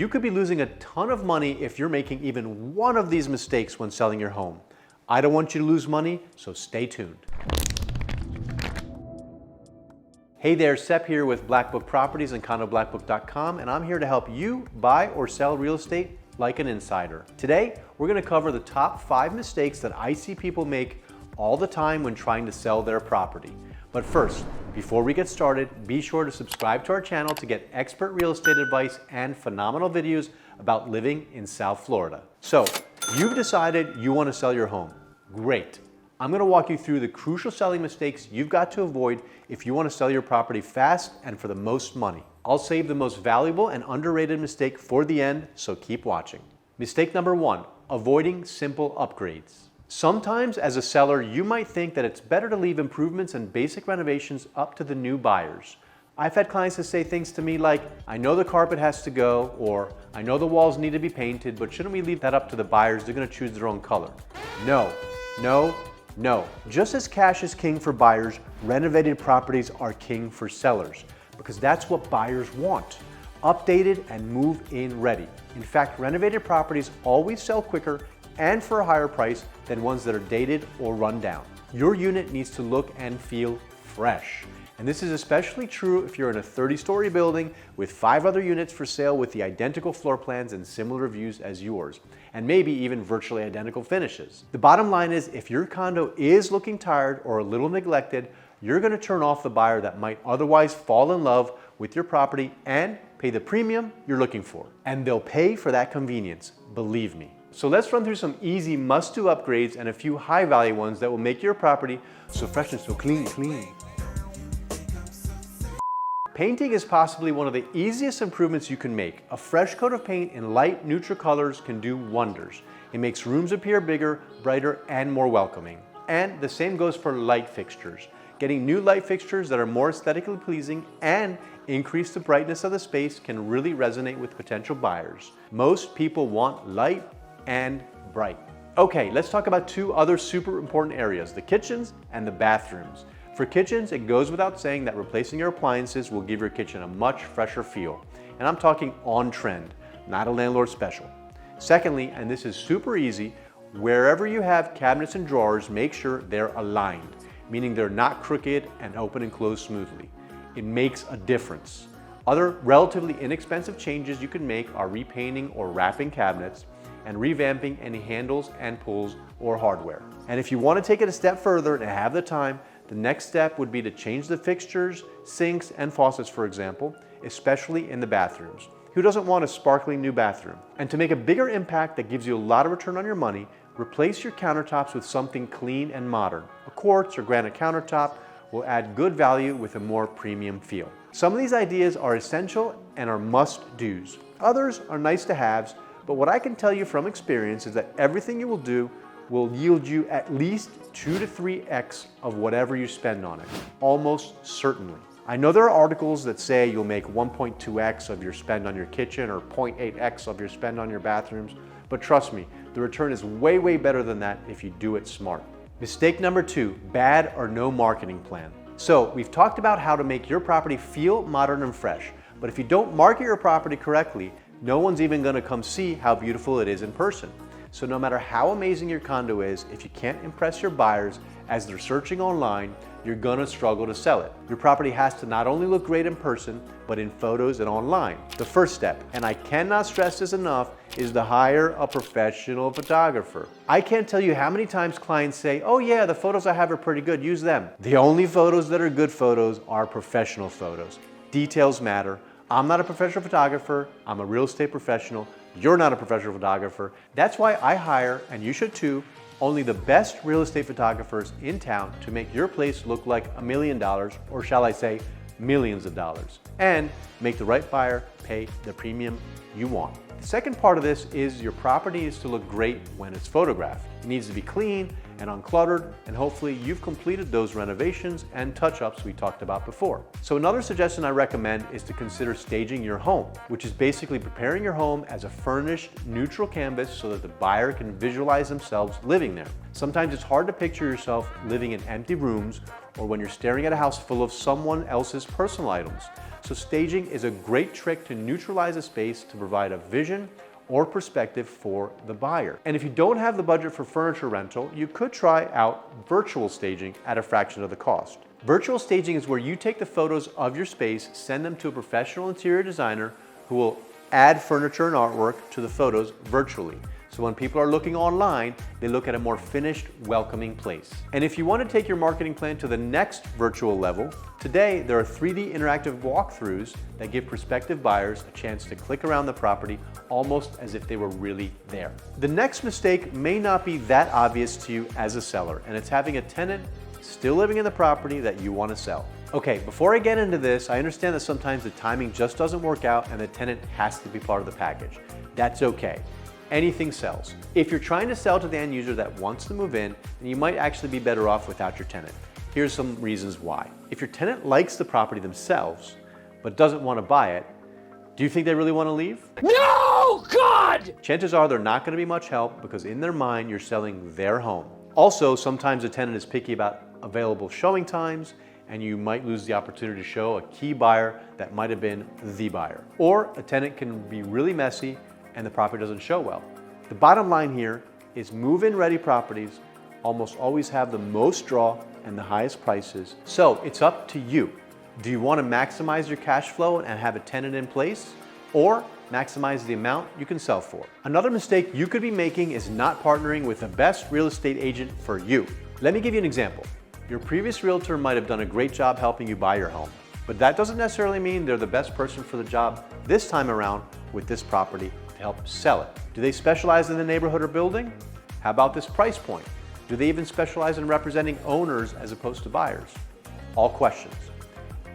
You could be losing a ton of money if you're making even one of these mistakes when selling your home. I don't want you to lose money, so stay tuned. Hey there, Sep here with Blackbook Properties and Condo Blackbook.com, and I'm here to help you buy or sell real estate like an insider. Today, we're going to cover the top 5 mistakes that I see people make all the time when trying to sell their property. But first, before we get started, be sure to subscribe to our channel to get expert real estate advice and phenomenal videos about living in South Florida. So, you've decided you want to sell your home. Great. I'm going to walk you through the crucial selling mistakes you've got to avoid if you want to sell your property fast and for the most money. I'll save the most valuable and underrated mistake for the end, so keep watching. Mistake number 1, avoiding simple upgrades. Sometimes as a seller, you might think that it's better to leave improvements and basic renovations up to the new buyers. I've had clients that say things to me like, I know the carpet has to go, or I know the walls need to be painted, but shouldn't we leave that up to the buyers? They're going to choose their own color. No. Just as cash is king for buyers, renovated properties are king for sellers, because that's what buyers want. Updated and move-in ready. In fact, renovated properties always sell quicker and for a higher price than ones that are dated or run down. Your unit needs to look and feel fresh. And this is especially true if you're in a 30-story building with 5 other units for sale with the identical floor plans and similar views as yours, and maybe even virtually identical finishes. The bottom line is, if your condo is looking tired or a little neglected, you're going to turn off the buyer that might otherwise fall in love with your property and pay the premium you're looking for. And they'll pay for that convenience, believe me. So let's run through some easy must-do upgrades and a few high-value ones that will make your property so fresh and so clean. Painting is possibly one of the easiest improvements you can make. A fresh coat of paint in light, neutral colors can do wonders. It makes rooms appear bigger, brighter, and more welcoming. And the same goes for light fixtures. Getting new light fixtures that are more aesthetically pleasing and increase the brightness of the space can really resonate with potential buyers. Most people want light and bright. Okay, let's talk about 2 other super important areas, the kitchens and the bathrooms. For kitchens, it goes without saying that replacing your appliances will give your kitchen a much fresher feel. And I'm talking on trend, not a landlord special. Secondly, and this is super easy, wherever you have cabinets and drawers, make sure they're aligned, meaning they're not crooked and open and close smoothly. It makes a difference. Other relatively inexpensive changes you can make are repainting or wrapping cabinets and revamping any handles and pulls or hardware. And if you want to take it a step further and have the time, the next step would be to change the fixtures, sinks, and faucets, for example, especially in the bathrooms. Who doesn't want a sparkling new bathroom? And to make a bigger impact that gives you a lot of return on your money, replace your countertops with something clean and modern. A quartz or granite countertop will add good value with a more premium feel. Some of these ideas are essential and are must-dos. Others are nice to haves, but what I can tell you from experience is that everything you will do will yield you at least 2 to 3x of whatever you spend on it, almost certainly. I know there are articles that say you'll make 1.2x of your spend on your kitchen or 0.8x of your spend on your bathrooms, but trust me, the return is way better than that if you do it smart. Mistake number 2, bad or no marketing plan. So we've talked about how to make your property feel modern and fresh, but if you don't market your property correctly, no one's even going to come see how beautiful it is in person. So no matter how amazing your condo is, if you can't impress your buyers as they're searching online, you're gonna struggle to sell it. Your property has to not only look great in person, but in photos and online. The first step, and I cannot stress this enough, is to hire a professional photographer. I can't tell you how many times clients say, oh yeah, the photos I have are pretty good, use them. The only photos that are good photos are professional photos. Details matter. I'm not a professional photographer, I'm a real estate professional. You're not a professional photographer. That's why I hire, and you should too, only the best real estate photographers in town to make your place look like $1 million, or shall I say, millions of dollars, and make the right buyer pay the premium you want. The second part of this is your property is to look great when it's photographed. It needs to be clean and uncluttered, and hopefully you've completed those renovations and touch-ups we talked about before. So another suggestion I recommend is to consider staging your home, which is basically preparing your home as a furnished, neutral canvas so that the buyer can visualize themselves living there. Sometimes it's hard to picture yourself living in empty rooms or when you're staring at a house full of someone else's personal items. So staging is a great trick to neutralize a space to provide a vision or perspective for the buyer. And if you don't have the budget for furniture rental, you could try out virtual staging at a fraction of the cost. Virtual staging is where you take the photos of your space, send them to a professional interior designer who will add furniture and artwork to the photos virtually. So when people are looking online, they look at a more finished, welcoming place. And if you want to take your marketing plan to the next virtual level, today there are 3D interactive walkthroughs that give prospective buyers a chance to click around the property almost as if they were really there. The next mistake may not be that obvious to you as a seller, and it's having a tenant still living in the property that you want to sell. Okay, before I get into this, I understand that sometimes the timing just doesn't work out and the tenant has to be part of the package. That's okay. Anything sells. If you're trying to sell to the end user that wants to move in, then you might actually be better off without your tenant. Here's some reasons why. If your tenant likes the property themselves, but doesn't want to buy it, do you think they really want to leave? No, God! Chances are they're not going to be much help because in their mind, you're selling their home. Also, sometimes a tenant is picky about available showing times, and you might lose the opportunity to show a key buyer that might have been the buyer. Or a tenant can be really messy and the property doesn't show well. The bottom line here is move-in ready properties almost always have the most draw and the highest prices. So it's up to you. Do you want to maximize your cash flow and have a tenant in place, or maximize the amount you can sell for? Another mistake you could be making is not partnering with the best real estate agent for you. Let me give you an example. Your previous realtor might have done a great job helping you buy your home, but that doesn't necessarily mean they're the best person for the job this time around with this property to help sell it. Do they specialize in the neighborhood or building? How about this price point? Do they even specialize in representing owners as opposed to buyers? All questions.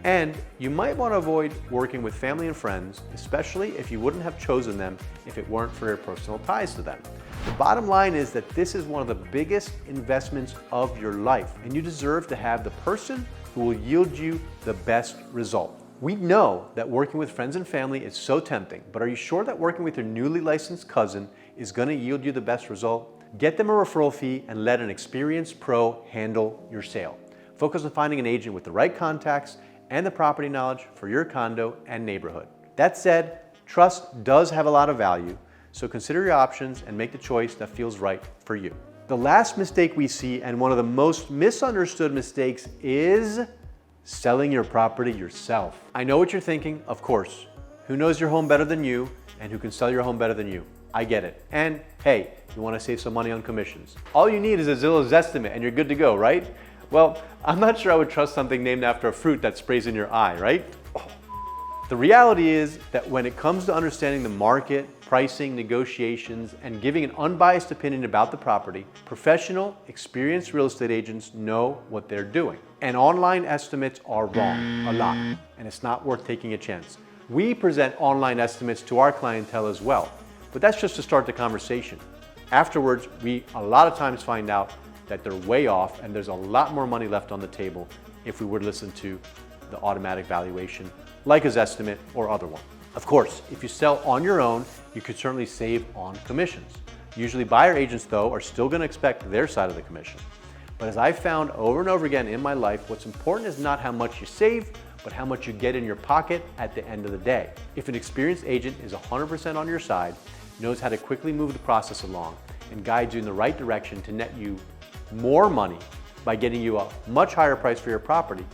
And you might want to avoid working with family and friends, especially if you wouldn't have chosen them if it weren't for your personal ties to them. The bottom line is that this is one of the biggest investments of your life, and you deserve to have the person who will yield you the best result. We know that working with friends and family is so tempting, but are you sure that working with your newly licensed cousin is going to yield you the best result? Get them a referral fee and let an experienced pro handle your sale. Focus on finding an agent with the right contacts and the property knowledge for your condo and neighborhood. That said, trust does have a lot of value, so consider your options and make the choice that feels right for you. The last mistake we see, and one of the most misunderstood mistakes, is selling your property yourself. I know what you're thinking, of course. Who knows your home better than you, and who can sell your home better than you? I get it. And hey, you want to save some money on commissions. All you need is a Zillow's estimate and you're good to go, right? Well, I'm not sure I would trust something named after a fruit that sprays in your eye, right? The reality is that when it comes to understanding the market, pricing, negotiations, and giving an unbiased opinion about the property, professional, experienced real estate agents know what they're doing. And online estimates are wrong, a lot, and it's not worth taking a chance. We present online estimates to our clientele as well, but that's just to start the conversation. Afterwards, we a lot of times find out that they're way off and there's a lot more money left on the table if we were to listen to the automatic valuation, like his estimate or other one. Of course, if you sell on your own, you could certainly save on commissions. Usually buyer agents, though, are still going to expect their side of the commission. But as I've found over and over again in my life, what's important is not how much you save, but how much you get in your pocket at the end of the day. If an experienced agent is 100% on your side, knows how to quickly move the process along, and guides you in the right direction to net you more money by getting you a much higher price for your property,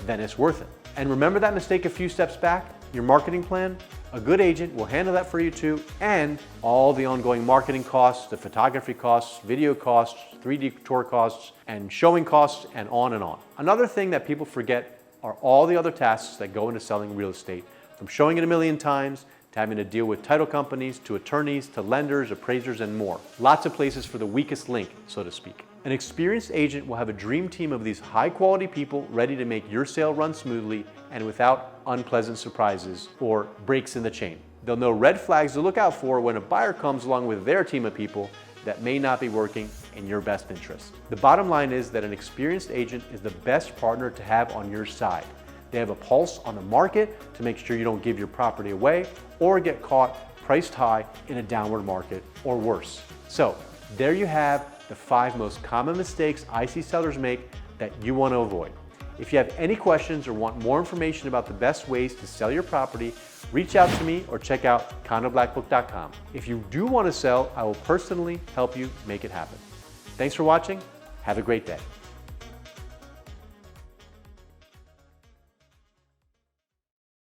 then it's worth it. And remember that mistake a few steps back? Your marketing plan? A good agent will handle that for you too, and all the ongoing marketing costs, the photography costs, video costs, 3D tour costs, and showing costs, and on and on. Another thing that people forget are all the other tasks that go into selling real estate, from showing it a million times, to having to deal with title companies, to attorneys, to lenders, appraisers, and more. Lots of places for the weakest link, so to speak. An experienced agent will have a dream team of these high-quality people ready to make your sale run smoothly and without unpleasant surprises or breaks in the chain. They'll know red flags to look out for when a buyer comes along with their team of people that may not be working in your best interest. The bottom line is that an experienced agent is the best partner to have on your side. They have a pulse on the market to make sure you don't give your property away or get caught priced high in a downward market or worse. So there you have the 5 most common mistakes I see sellers make that you want to avoid. If you have any questions or want more information about the best ways to sell your property, reach out to me or check out condoblackbook.com. If you do want to sell, I will personally help you make it happen. Thanks for watching. Have a great day.